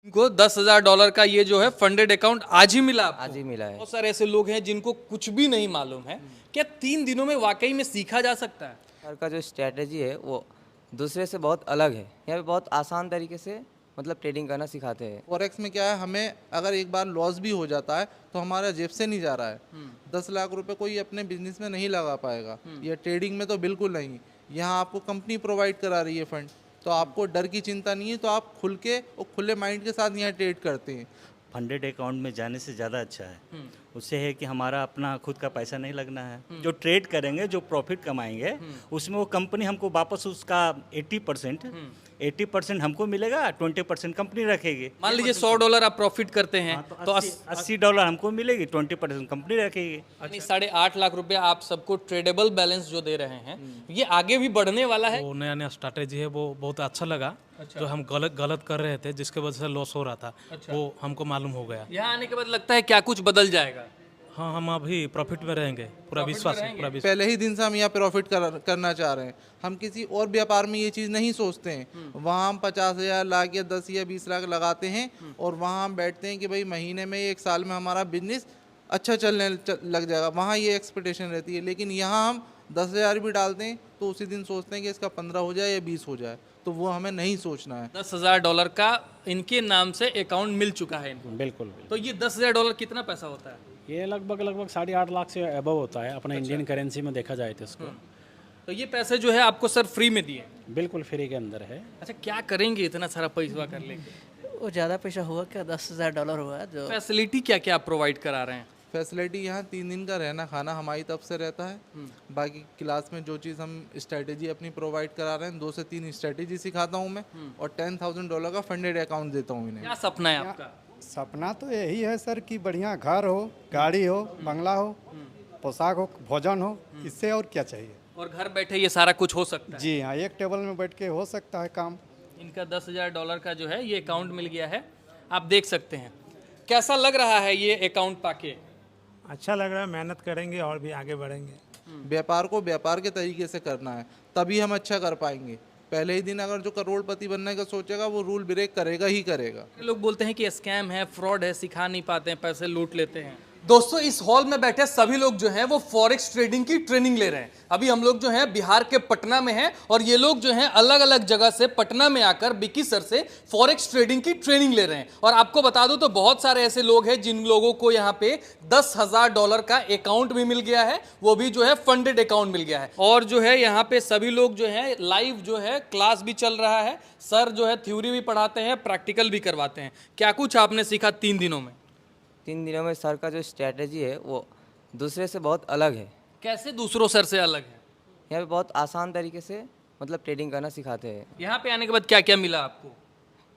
इनको $10,000 का ये जो है फंडेड अकाउंट आज ही मिला आपको? आज ही मिला है। बहुत सारे ऐसे लोग हैं जिनको कुछ भी नहीं मालूम है। क्या 3 दिनों में वाकई में सीखा जा सकता है? सर का जो स्ट्रैटेजी है वो दूसरे से बहुत अलग है। यहाँ पे बहुत आसान तरीके से मतलब ट्रेडिंग करना सिखाते हैं। फॉरेक्स में क्या है, हमें अगर एक बार लॉस भी हो जाता है तो हमारा जेब से नहीं जा रहा है। 10 लाख रुपए कोई अपने बिजनेस में नहीं लगा पाएगा, या ट्रेडिंग में तो बिल्कुल नहीं। यहाँ आपको कंपनी प्रोवाइड करा रही है फंड, तो आपको डर की चिंता नहीं है, तो आप खुल के और खुले माइंड के साथ यहाँ ट्रेड करते हैं। फंडेड अकाउंट में जाने से ज़्यादा अच्छा है। उससे है कि हमारा अपना खुद का पैसा नहीं लगना है। जो ट्रेड करेंगे, जो प्रॉफिट कमाएंगे, उसमें वो कंपनी हमको वापस उसका 80% हमको मिलेगा, 20% कंपनी रखेगी। मान लीजिए $100 आप प्रॉफिट करते हैं तो $80 हमको मिलेगी, 20% कंपनी रखेगी। यानी 8.5 लाख रुपया आप सबको ट्रेडेबल बैलेंस जो दे रहे हैं, ये आगे भी बढ़ने वाला है। वो नया नया स्ट्रैटेजी है, वो बहुत अच्छा लगा। जो हम गलत कर रहे थे, जिसके वजह से लॉस हो रहा था, वो हमको मालूम हो गया। यहाँ आने के बाद लगता है क्या कुछ बदल जाएगा? हाँ, हम अभी प्रॉफिट में रहेंगे, पूरा विश्वास है, पूरा विश्वास। पहले ही दिन से हम यहाँ प्रॉफिट करना चाह रहे हैं। हम किसी और व्यापार में ये चीज़ नहीं सोचते हैं। वहाँ हम 50,000 लाख या 10 या 20 लाख लगाते हैं, और वहाँ हम बैठते हैं कि भाई महीने में, एक साल में हमारा बिजनेस अच्छा चलने लग जाएगा। वहाँ ये एक्सपेक्टेशन रहती है। लेकिन यहाँ हम 10,000 भी डालते हैं तो उसी दिन सोचते हैं कि इसका 15 हो जाए या 20 हो जाए, तो वो हमें नहीं सोचना है। $10,000 का इनके नाम से अकाउंट मिल चुका है इनको। बिल्कुल तो ये $10,000 कितना पैसा होता है? ये लगभग 8.5 लाख से अबव होता है अपना इंडियन करेंसी में देखा जाए तो इसको। तो ये पैसे जो है आपको सर फ्री में दिए? बिल्कुल फ्री के अंदर है। अच्छा, क्या करेंगे इतना सारा पैसा कर लेंगे? वो ज़्यादा पैसा हुआ क्या, $10,000 हुआ जो। फैसिलिटी क्या क्या आप प्रोवाइड करा रहे हैं? फैसिलिटी यहाँ 3 दिन का रहना खाना हमारी तरफ से रहता है। बाकी क्लास में जो चीज़ हम स्ट्रेटेजी अपनी प्रोवाइड करा रहे हैं, 2 से 3 स्ट्रेटेजी सिखाता हूँ मैं, और $10,000 का फंडेड अकाउंट देता हूँ इन्हें। क्या सपना है आपका? सपना तो यही है सर कि बढ़िया घर हो, गाड़ी हो, बंगला हो, पोशाक हो, भोजन हो, इससे और क्या चाहिए। और घर बैठे ये सारा कुछ हो सकता है? जी हाँ, एक टेबल में बैठ के हो सकता है काम। इनका $10,000 का जो है ये अकाउंट मिल गया है, आप देख सकते हैं। कैसा लग रहा है ये अकाउंट पाके? अच्छा लग रहा है, मेहनत करेंगे और भी आगे बढ़ेंगे। व्यापार को व्यापार के तरीके से करना है, तभी हम अच्छा कर पाएंगे। पहले ही दिन अगर जो करोड़पति बनने का सोचेगा, वो रूल ब्रेक करेगा ही करेगा। लोग बोलते हैं कि स्कैम है, फ्रॉड है, सिखा नहीं पाते हैं, पैसे लूट लेते हैं। दोस्तों, इस हॉल में बैठे सभी लोग जो हैं वो फॉरेक्स ट्रेडिंग की ट्रेनिंग ले रहे हैं। अभी हम लोग जो हैं बिहार के पटना में हैं, और ये लोग जो हैं अलग अलग जगह से पटना में आकर बिकी सर से फॉरेक्स ट्रेडिंग की ट्रेनिंग ले रहे हैं। और आपको बता दूं तो बहुत सारे ऐसे लोग हैं जिन लोगों को यहाँ पे $10,000 का अकाउंट भी मिल गया है, वो भी जो है फंडेड अकाउंट मिल गया है। और जो है यहाँ पे सभी लोग जो है लाइव जो है क्लास भी चल रहा है। सर जो है थ्योरी भी पढ़ाते हैं, प्रैक्टिकल भी करवाते हैं। क्या कुछ आपने सीखा 3 दिनों में? 3 दिनों में सर का जो स्ट्रैटेजी है वो दूसरे से बहुत अलग है। कैसे दूसरों सर से अलग है? यहाँ पे बहुत आसान तरीके से मतलब ट्रेडिंग करना सिखाते हैं। यहाँ पे आने के बाद क्या क्या मिला आपको?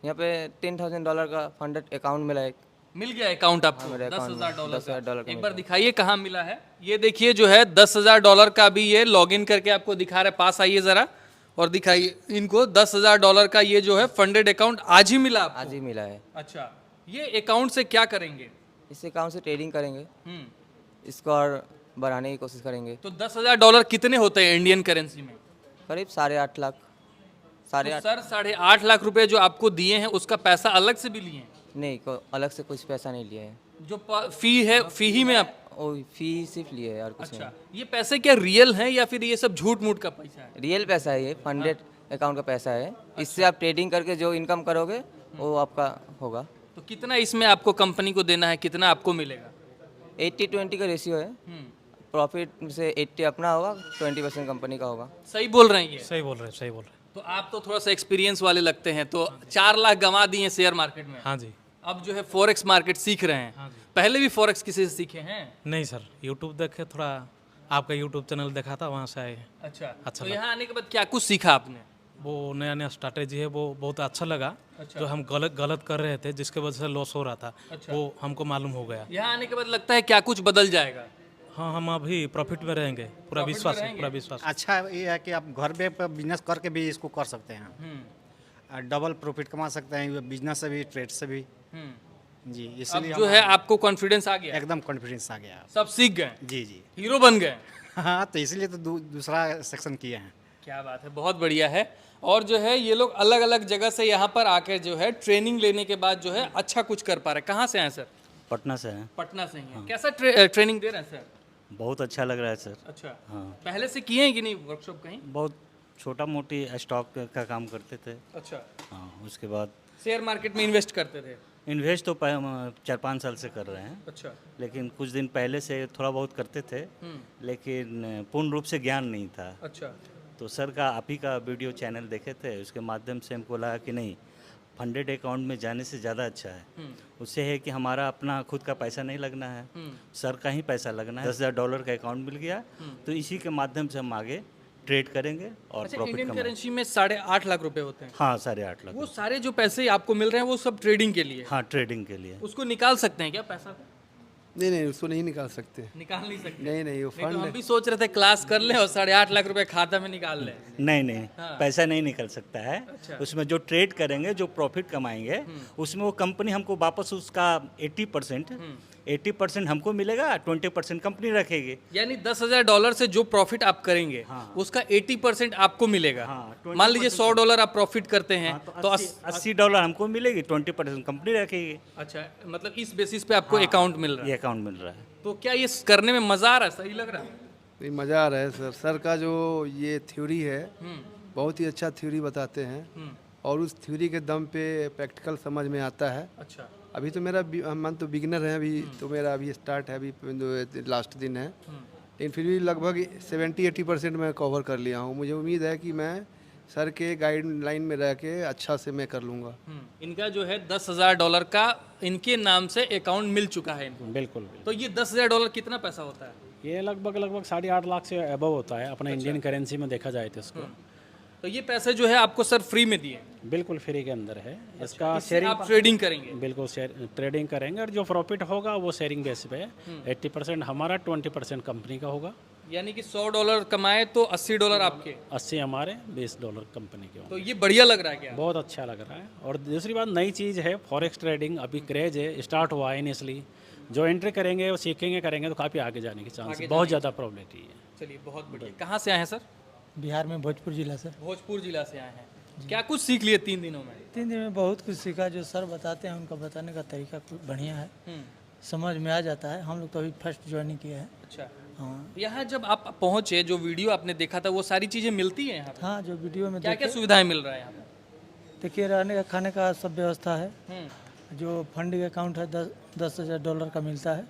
यहाँ पे $10,000 का फंडेड अकाउंट मिला एक। मिल गया अकाउंट आपको? मेरे account में $10,000 $10,000 का एक बार दिखाइए कहाँ मिला है। ये देखिए जो है $10,000 का भी ये लॉगिन करके आपको दिखा रहे। पास आइए जरा और दिखाइए इनको। $10,000 का ये जो है फंडेड अकाउंट आज ही मिला आपको? आज ही मिला है। अच्छा, ये अकाउंट से क्या करेंगे? इस अकाउंट से ट्रेडिंग करेंगे, इसको और बढ़ाने की कोशिश करेंगे। तो $10,000 कितने होते हैं इंडियन करेंसी में? करीब 8.5 लाख। तो सर 8.5 लाख रुपए जो आपको दिए हैं उसका पैसा अलग से भी लिए हैं? नहीं, अलग से कुछ पैसा नहीं लिए हैं। जो फी है, फी ही में आप? ओ, फी सिर्फ लिए है और कुछ अच्छा, ये पैसे क्या रियल हैं या फिर ये सब झूठ मूठ का पैसा है? नहीं। रियल पैसा है, ये फंडेड अकाउंट का पैसा है। इससे आप ट्रेडिंग करके जो इनकम करोगे वो आपका होगा। तो कितना इसमें आपको कंपनी को देना है, कितना आपको मिलेगा? 80-20 का रेशियो है। प्रॉफिट से 80 अपना होगा, 20% कंपनी का होगा। सही बोल रहे हैं ये? सही बोल रहे हैं, सही बोल रहे हैं। तो आप तो थोड़ा सा एक्सपीरियंस वाले लगते हैं। तो 4 लाख गंवा दिए शेयर मार्केट में। हाँ जी। अब जो है फॉरेक्स मार्केट सीख रहे हैं। हाँ जी। पहले भी फॉरेक्स किसी से सीखे हैं? नहीं सर, यूट्यूब देखे, थोड़ा आपका यूट्यूब चैनल देखा था, वहाँ से आए हैं। अच्छा, तो लगा। यहाँ आने के बाद क्या कुछ सीखा आपने? वो नया नया स्ट्रैटेजी है, वो बहुत अच्छा लगा। जो हम गलत कर रहे थे, जिसके वजह से लॉस हो रहा था, वो हमको मालूम हो गया। यहाँ आने के बाद लगता है क्या कुछ बदल जाएगा? हाँ, हम अभी प्रॉफिट में रहेंगे, पूरा विश्वास है, पूरा विश्वास। अच्छा ये है कि आप घर पे बिजनेस करके भी इसको कर सकते हैं। डबल प्रॉफिट कमा सकते हैं, बिजनेस से भी, ट्रेड से भी। जी, अब इसलिए जो है आपको कॉन्फिडेंस आ गया? एकदम कॉन्फिडेंस आ गया। सब सीख गए, जी जी। हीरो बन गए। हाँ, तो इसलिए तो दूसरा सेक्शन किए हैं। क्या बात है, बहुत बढ़िया है। और जो है ये लोग अलग अलग जगह से यहाँ पर आकर जो है ट्रेनिंग लेने के बाद जो है अच्छा कुछ कर पा रहे हैं। कहाँ से हैं सर? पटना से हैं। पटना से ही हैं। कैसा ट्रेनिंग दे रहे हैं सर? बहुत अच्छा लग रहा है सर। अच्छा, हाँ, पहले से किए हैं कि नहीं वर्कशॉप कहीं? बहुत छोटा मोटी स्टॉक का काम करते थे। अच्छा, हाँ, उसके बाद शेयर मार्केट में इन्वेस्ट करते थे? इन्वेस्ट तो 4-5 साल से कर रहे हैं, अच्छा, लेकिन कुछ दिन पहले से थोड़ा बहुत करते थे, लेकिन पूर्ण रूप से ज्ञान नहीं था। अच्छा, तो सर का आप ही का वीडियो चैनल देखे थे, उसके माध्यम से हमको लगा कि नहीं, फंडेड अकाउंट में जाने से ज़्यादा अच्छा है। उससे है कि हमारा अपना खुद का पैसा नहीं लगना है, सर का ही पैसा लगना है। $10,000 का अकाउंट मिल गया, तो इसी के माध्यम से हम आगे ट्रेड करेंगे और अच्छा। प्रॉफिट इंडियन कमाएंगे। करेंसी में 8.5 लाख रुपए होते हैं। हाँ, 8.5 लाख। वो सारे जो पैसे आपको मिल रहे हैं वो सब ट्रेडिंग के लिए? हाँ, ट्रेडिंग के लिए। उसको निकाल सकते हैं क्या पैसा? नहीं, उसको नहीं निकाल सकते। निकाल नहीं सकते? नहीं, वो नहीं तो फंड हम भी सोच रहे थे क्लास कर लें और 8.5 लाख रुपए खाता में निकाल लें। नहीं, पैसा नहीं निकल सकता है। अच्छा। उसमें जो ट्रेड करेंगे, जो प्रॉफिट कमाएंगे, उसमें वो कंपनी हमको वापस उसका 80% हमको मिलेगा, 20% कंपनी रखेगी। यानी $10,000 से जो प्रॉफिट आप करेंगे उसका 80% आपको मिलेगा। मान लीजिए $100 आप प्रॉफिट करते हैं तो $80 हमको मिलेगी, 20% कंपनी रखेगी। अच्छा, मतलब इस बेसिस पे आपको अकाउंट मिल रहा ये है। अकाउंट मिल रहा है। तो क्या ये करने में मजा आ रहा है? सही लग रहा है? नहीं, मज़ा आ रहा है सर। सर का जो ये थ्योरी है बहुत ही अच्छा थ्योरी बताते हैं और उस थ्योरी के दम पे प्रैक्टिकल समझ में आता है। अच्छा, अभी तो मेरा मन तो बिगिनर है, अभी तो मेरा अभी स्टार्ट है, अभी लास्ट दिन है, लेकिन फिर भी लगभग 70-80% मैं कवर कर लिया हूँ। मुझे उम्मीद है कि मैं सर के गाइडलाइन में रह के अच्छा से मैं कर लूँगा। इनका जो है $10,000 का इनके नाम से अकाउंट मिल चुका है इनको। बिल्कुल। तो ये $10,000 कितना पैसा होता है? ये लगभग 8.5 लाख से अबव होता है अपना इंडियन करेंसी में देखा जाए तो इसको। तो ये पैसे जो है आपको सर फ्री में दिए? बिल्कुल फ्री के अंदर है। इसका इससे शेयरिंग आप ट्रेडिंग करेंगे? बिल्कुल ट्रेडिंग करेंगे और जो प्रॉफिट होगा वो शेयरिंग बेस पे 80% हमारा, 20% कंपनी का होगा। यानी कि $100 कमाए तो $80 आपके? 80 हमारे, $20 कंपनी के होंगे। तो ये बढ़िया लग रहा है क्या? बहुत अच्छा लग रहा है। और दूसरी बात, नई चीज़ है फॉरेक्स ट्रेडिंग, अभी क्रेज है, स्टार्ट हुआ है इनिशियली। जो एंट्री करेंगे वो सीखेंगे करेंगे तो काफ़ी आगे जाने की चांस बहुत ज़्यादा प्रॉबिलिटी है। चलिए, बहुत बढ़िया। कहाँ से आए हैं सर? बिहार में भोजपुर जिला से। भोजपुर जिला से आए हैं। क्या कुछ सीख लिए 3 दिनों में? 3 दिन में बहुत कुछ सीखा। जो सर बताते हैं उनका बताने का तरीका कुछ बढ़िया है, समझ में आ जाता है। हम लोग तो अभी फर्स्ट ज्वाइनिंग किया है। अच्छा, हाँ यहाँ जब आप पहुँचे, जो वीडियो आपने देखा था वो सारी चीज़ें मिलती हैं यहाँ पे? हाँ, जो वीडियो में क्या क्या सुविधाएं मिल रहा है यहाँ पे? देखिए, रहने का खाने का सब व्यवस्था है। जो फंडिंग अकाउंट है $10,000 का मिलता है,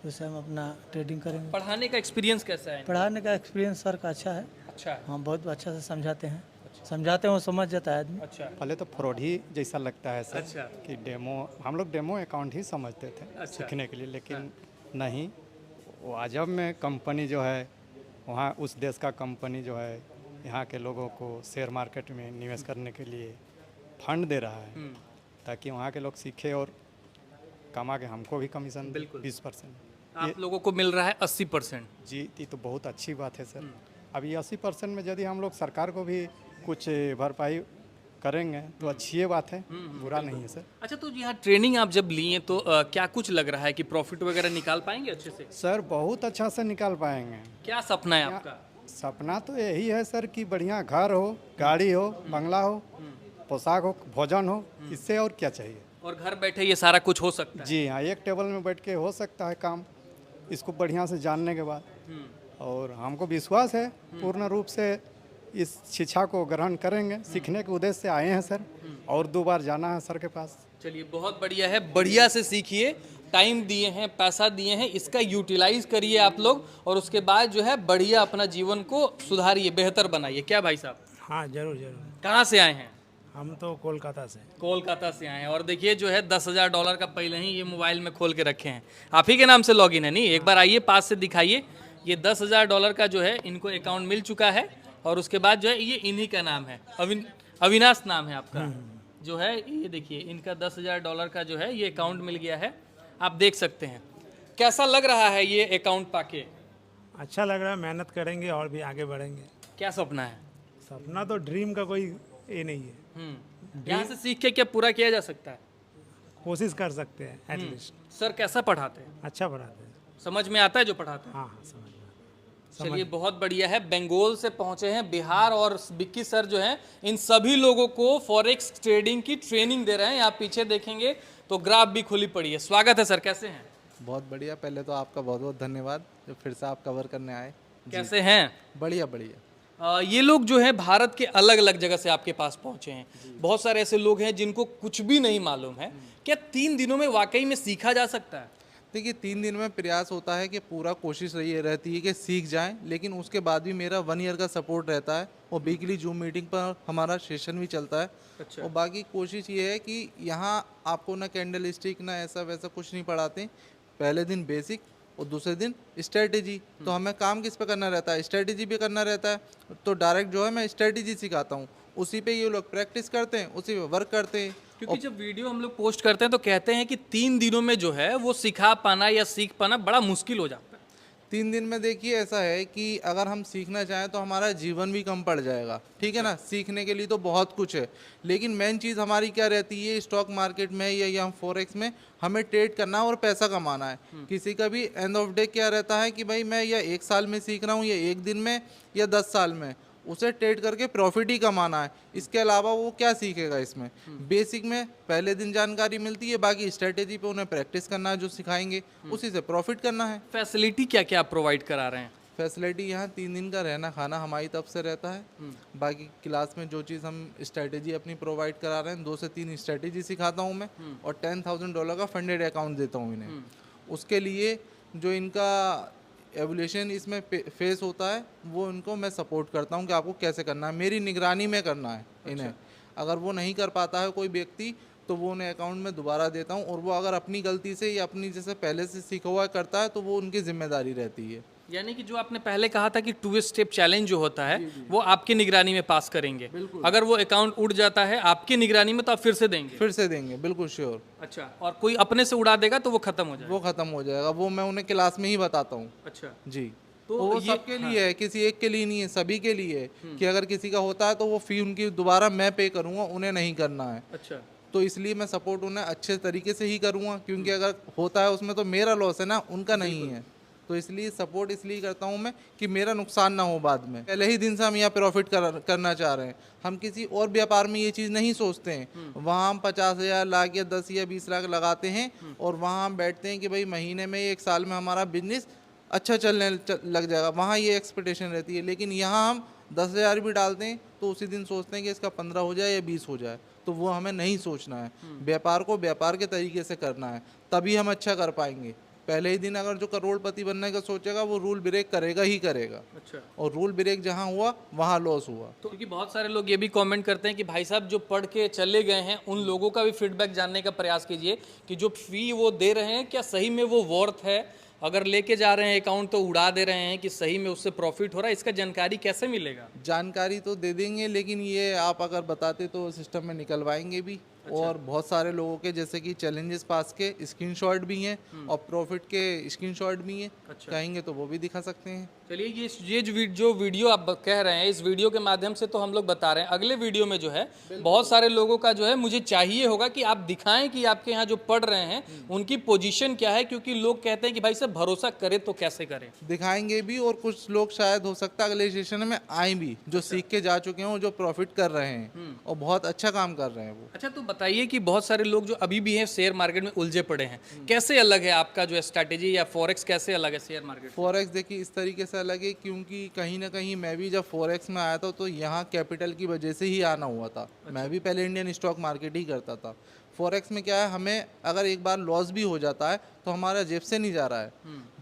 उससे हम अपना ट्रेडिंग करेंगे। पढ़ाने का एक्सपीरियंस कैसा है? पढ़ाने का एक्सपीरियंस सर का अच्छा है। अच्छा, हाँ, बहुत अच्छा से समझाते हैं। समझाते हैं वो समझ जाता है आदमी। अच्छा, पहले तो फ्रॉड ही जैसा लगता है सर। अच्छा। कि हम लोग डेमो अकाउंट ही समझते थे सीखने के लिए, लेकिन नहीं, वो अजब में कंपनी जो है वहाँ उस देश का कंपनी जो है यहाँ के लोगों को शेयर मार्केट में निवेश करने के लिए फंड दे रहा है, ताकि वहाँ के लोग सीखे और कमा के हमको भी कमीशन 20%। आप लोगों को मिल रहा है 80%। जी, ये तो बहुत अच्छी बात है सर। अभी 80% में यदि हम लोग सरकार को भी कुछ भरपाई करेंगे तो अच्छी बात है, बुरा नहीं है सर। अच्छा, तो यहाँ ट्रेनिंग आप जब लिए तो क्या कुछ लग रहा है कि प्रॉफिट वगैरह निकाल पाएंगे अच्छे से? सर बहुत अच्छा से निकाल पाएंगे। क्या सपना है आपका? सपना तो यही है सर कि बढ़िया घर हो, गाड़ी हो, बंगला हो, पोशाक हो, भोजन हो, इससे और क्या चाहिए। और घर बैठे ये सारा कुछ हो सकता है? जी हाँ, एक टेबल में बैठ के हो सकता है काम, इसको बढ़िया से जानने के बाद। और हमको विश्वास है पूर्ण रूप से इस शिक्षा को ग्रहण करेंगे। सीखने के उद्देश्य से आए हैं सर, और 2 बार जाना है सर के पास। चलिए, बहुत बढ़िया है। बढ़िया से सीखिए, टाइम दिए हैं, पैसा दिए हैं, इसका यूटिलाइज करिए आप लोग, और उसके बाद जो है बढ़िया अपना जीवन को सुधारिए, बेहतर बनाइए। क्या भाई साहब? हाँ, जरूर जरूर। कहाँ से आए हैं? हम तो कोलकाता से। कोलकाता से आए हैं। और देखिए जो है $10,000 का पहले ही ये मोबाइल में खोल के रखे हैं। आप ही के नाम से लॉगिन है? नहीं, एक बार आइए पास से दिखाइए। ये $10,000 का जो है इनको अकाउंट मिल चुका है, और उसके बाद जो है ये इन्हीं का नाम है, अविनाश नाम है आपका जो है। ये देखिए, इनका $10,000 का जो है ये अकाउंट मिल गया है। आप देख सकते हैं। कैसा लग रहा है ये अकाउंट पाके? अच्छा लग रहा है, मेहनत करेंगे और भी आगे बढ़ेंगे। क्या सपना है? सपना तो ड्रीम का कोई ये नहीं है, यहाँ से सीख के क्या पूरा किया जा सकता है? कोशिश कर सकते हैं एटलीस्ट। सर कैसा पढ़ाते हैं? अच्छा पढ़ाते हैं। समझ में आता है जो पढ़ाते हैं? हाँ हाँ, समझ में। चलिए बहुत बढ़िया है। बंगाल से पहुंचे हैं बिहार और बिक्की सर जो हैं इन सभी लोगों को फॉरेक्स ट्रेडिंग की ट्रेनिंग दे रहे हैं। आप पीछे देखेंगे तो ग्राफ भी खुली पड़ी है। स्वागत है सर, कैसे हैं? बहुत बढ़िया। पहले तो आपका बहुत बहुत धन्यवाद जो फिर से आप कवर करने आए। कैसे हैं? बढ़िया बढ़िया। ये लोग जो है भारत के अलग अलग जगह से आपके पास पहुंचे हैं। बहुत सारे ऐसे लोग हैं जिनको कुछ भी नहीं मालूम है। क्या 3 दिनों में वाकई में सीखा जा सकता है? देखिए 3 दिन में प्रयास होता है कि पूरा कोशिश ये रहती है कि सीख जाएं, लेकिन उसके बाद भी मेरा 1 ईयर का सपोर्ट रहता है और वीकली जूम मीटिंग पर हमारा सेशन भी चलता है। अच्छा। और बाकी कोशिश ये है कि यहाँ आपको ना कैंडल स्टिक ना ऐसा वैसा कुछ नहीं पढ़ाते। पहले दिन बेसिक और दूसरे दिन स्ट्रेटेजी। तो हमें काम किस पे करना रहता है? स्ट्रेटेजी पे करना रहता है। तो डायरेक्ट जो है मैं स्ट्रेटेजी सिखाता हूँ, उसी पे ये लोग प्रैक्टिस करते हैं, उसी पे वर्क करते हैं। क्योंकि जब वीडियो हम लोग पोस्ट करते हैं तो कहते हैं कि 3 दिनों में जो है वो सिखा पाना या सीख पाना बड़ा मुश्किल हो जाता है। 3 दिन में देखिए ऐसा है कि अगर हम सीखना चाहें तो हमारा जीवन भी कम पड़ जाएगा, ठीक है ना। सीखने के लिए तो बहुत कुछ है, लेकिन मेन चीज़ हमारी क्या रहती है स्टॉक मार्केट में या फॉरेक्स में, हमें ट्रेड करना और पैसा कमाना है। किसी का भी एंड ऑफ डे क्या रहता है कि भाई मैं या 1 साल में सीख रहा हूँ या 1 दिन में या 10 साल में, उसे ट्रेड करके प्रॉफिट ही कमाना है। इसके अलावा वो क्या सीखेगा इसमें? बेसिक में पहले दिन जानकारी मिलती है, बाकी स्ट्रेटेजी पे उन्हें प्रैक्टिस करना है, जो सिखाएंगे उसी से प्रॉफिट करना है। फैसिलिटी क्या क्या आप प्रोवाइड करा रहे हैं? फैसिलिटी यहाँ 3 दिन का रहना खाना हमारी तरफ से रहता है। बाकी क्लास में जो चीज़ हम स्ट्रेटेजी अपनी प्रोवाइड करा रहे हैं, 2 से 3 स्ट्रेटेजी सिखाता हूँ मैं और $10,000 का फंडेड अकाउंट देता हूँ इन्हें। उसके लिए जो इनका एवोल्यूशन इसमें फेस होता है वो इनको मैं सपोर्ट करता हूँ कि आपको कैसे करना है, मेरी निगरानी में करना है इन्हें। अगर वो नहीं कर पाता है कोई व्यक्ति तो वो उन्हें अकाउंट में दोबारा देता हूँ, और वो अगर अपनी गलती से या अपनी जैसे पहले से सीखा हुआ करता है तो वो उनकी जिम्मेदारी रहती है। यानी कि जो आपने पहले कहा था कि 2 स्टेप चैलेंज जो होता है वो आपकी निगरानी में पास करेंगे। अगर वो अकाउंट उड़ जाता है आपकी निगरानी में तो आप फिर से देंगे? बिल्कुल श्योर। अच्छा, और कोई अपने से उड़ा देगा तो वो खत्म हो जाएगा? वो खत्म हो जाएगा, वो मैं उन्हें क्लास में ही बताता हूँ। अच्छा जी। तो वो सबके लिए है, किसी एक के लिए नहीं है, सभी के लिए है कि अगर किसी का होता है तो वो फी उनकी दोबारा मैं पे करूँगा, उन्हें नहीं करना है। अच्छा, तो इसलिए मैं सपोर्ट उन्हें अच्छे तरीके से ही करूँगा, क्योंकि अगर होता है उसमें तो मेरा लॉस है ना, उनका नहीं है। तो इसलिए सपोर्ट इसलिए करता हूँ मैं कि मेरा नुकसान ना हो बाद में। पहले ही दिन से हम यहाँ प्रॉफिट करना चाह रहे हैं। हम किसी और व्यापार में ये चीज़ नहीं सोचते हैं। वहाँ हम 50,000 लाख या 10 या 20 लाख लगाते हैं और वहाँ हम बैठते हैं कि भाई महीने में 1 साल में हमारा बिजनेस अच्छा चलने लग जाएगा, वहाँ ये एक्सपेक्टेशन रहती है। लेकिन यहाँ हम 10,000 भी डालते हैं तो उसी दिन सोचते हैं कि इसका 15 हो जाए या 20 हो जाए। तो वो हमें नहीं सोचना है। व्यापार को व्यापार के तरीके से करना है, तभी हम अच्छा कर पाएंगे। पहले ही दिन अगर जो करोड़पति बनने का सोचेगा वो रूल ब्रेक करेगा ही करेगा। अच्छा। और रूल ब्रेक जहाँ हुआ वहाँ लॉस हुआ। तो क्योंकि बहुत सारे लोग ये भी कमेंट करते हैं कि भाई साहब जो पढ़ के चले गए हैं उन लोगों का भी फीडबैक जानने का प्रयास कीजिए कि जो फी वो दे रहे हैं क्या सही में वो वर्थ है। अगर लेके जा रहे हैं अकाउंट तो उड़ा दे रहे हैं कि सही में उससे प्रॉफिट हो रहा है, इसका जानकारी कैसे मिलेगा? जानकारी तो दे देंगे, लेकिन ये आप अगर बताते तो सिस्टम में निकलवाएंगे भी। और बहुत सारे लोगों के जैसे कि चैलेंजेस पास के स्क्रीनशॉट भी हैं और प्रॉफिट के स्क्रीनशॉट भी हैं। कहेंगे तो वो भी दिखा सकते हैं। चलिए ये जो वीडियो आप कह रहे हैं, इस वीडियो के माध्यम से तो हम लोग बता रहे हैं। अगले वीडियो में जो है बहुत सारे लोगों का जो है मुझे चाहिए होगा कि आप दिखाएं कि आपके यहाँ जो पढ़ रहे हैं उनकी पोजीशन क्या है, क्योंकि लोग कहते हैं कि भाई साहब भरोसा करे तो कैसे करें। दिखाएंगे भी, और कुछ लोग शायद हो सकता है अगले सेशन में आए भी जो सीख के जा चुके हैं, जो प्रॉफिट कर रहे हैं और बहुत अच्छा काम कर रहे हैं वो। अच्छा, तो बताइए कि बहुत सारे लोग जो अभी भी हैं शेयर मार्केट में उलझे पड़े हैं, कैसे अलग है आपका जो स्ट्रैटेजी, या फॉरेक्स कैसे अलग है शेयर मार्केट? फॉरेक्स देखिए इस तरीके से अलग है क्योंकि कहीं ना कहीं मैं भी जब फॉरेक्स में आया था तो यहाँ कैपिटल की वजह से ही आना हुआ था। मैं भी पहले इंडियन स्टॉक मार्केट ही करता था। फॉरेक्स में क्या है, हमें अगर एक बार लॉस भी हो जाता है तो हमारा जेब से नहीं जा रहा है।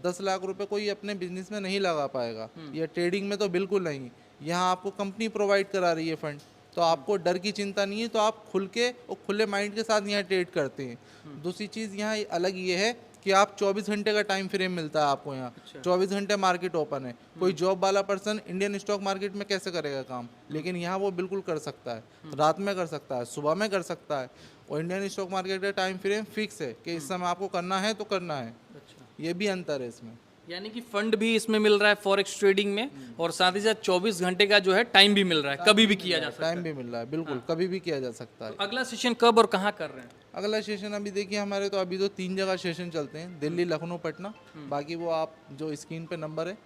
10 लाख रुपए कोई अपने बिजनेस में नहीं लगा पाएगा, या ट्रेडिंग में तो बिल्कुल नहीं। यहाँ आपको कंपनी प्रोवाइड करा रही है फंड, तो आपको डर की चिंता नहीं है, तो आप खुल के और खुले माइंड के साथ यहाँ ट्रेड करते हैं। दूसरी चीज़ यहाँ अलग ये है कि आप 24 घंटे का टाइम फ्रेम मिलता है आपको यहाँ। 24 घंटे मार्केट ओपन है। कोई जॉब वाला पर्सन इंडियन स्टॉक मार्केट में कैसे करेगा काम, लेकिन यहाँ वो बिल्कुल कर सकता है। रात में कर सकता है, सुबह में कर सकता है। और इंडियन स्टॉक मार्केट का टाइम फ्रेम फिक्स है कि इस समय आपको करना है तो करना है। ये भी अंतर है इसमें। यानी कि फंड भी इसमें मिल रहा है फॉरेक्स ट्रेडिंग में, और साथ ही साथ 24 घंटे का जो है टाइम भी मिल रहा है, कभी भी किया जा सकता है। टाइम भी मिल रहा है, बिल्कुल कभी भी किया जा सकता है। तो अगला सेशन कब और कहाँ कर रहे हैं? अगला सेशन अभी देखिए हमारे तो अभी तो 3 जगह सेशन चलते हैं, दिल्ली, लखनऊ, पटना। बाकी वो आप जो स्क्रीन पे नंबर है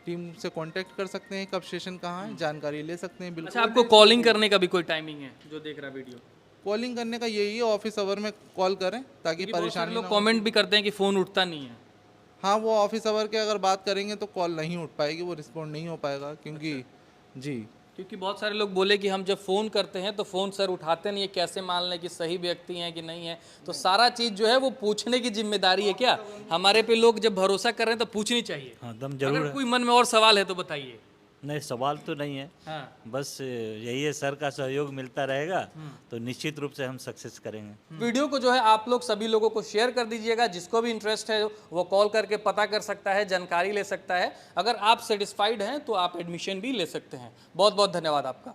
टीम से कांटेक्ट कर सकते हैं, कब सेशन कहाँ है, जानकारी ले सकते हैं। बिल्कुल अच्छा, आपको कॉलिंग करने का भी कोई टाइमिंग है जो देख रहा वीडियो? कॉलिंग करने का यही है, ऑफिस आवर में कॉल करें ताकि बहुत सारे परेशानी लोग ना हो। कमेंट भी करते हैं कि फ़ोन उठता नहीं है। हाँ, वो ऑफिस आवर के अगर बात करेंगे तो कॉल नहीं उठ पाएगी, वो रिस्पॉन्ड नहीं हो पाएगा क्योंकि जी क्योंकि बहुत सारे लोग बोले कि हम जब फ़ोन करते हैं तो फ़ोन सर उठाते नहीं है, कैसे मान लें कि सही व्यक्ति हैं कि नहीं है। तो सारा चीज़ जो है वो पूछने की जिम्मेदारी है क्या हमारे पे? लोग जब भरोसा कर रहे हैं तो पूछनी चाहिए। हाँ, दम जरूर अगर है। कोई मन में और सवाल है तो बताइए। नहीं, सवाल तो नहीं है, हाँ। बस यही है, सर का सहयोग मिलता रहेगा तो निश्चित रूप से हम सक्सेस करेंगे। वीडियो को जो है आप लोग सभी लोगों को शेयर कर दीजिएगा। जिसको भी इंटरेस्ट है वो कॉल करके पता कर सकता है, जानकारी ले सकता है। अगर आप सेटिस्फाइड हैं तो आप एडमिशन भी ले सकते हैं। बहुत बहुत धन्यवाद आपका।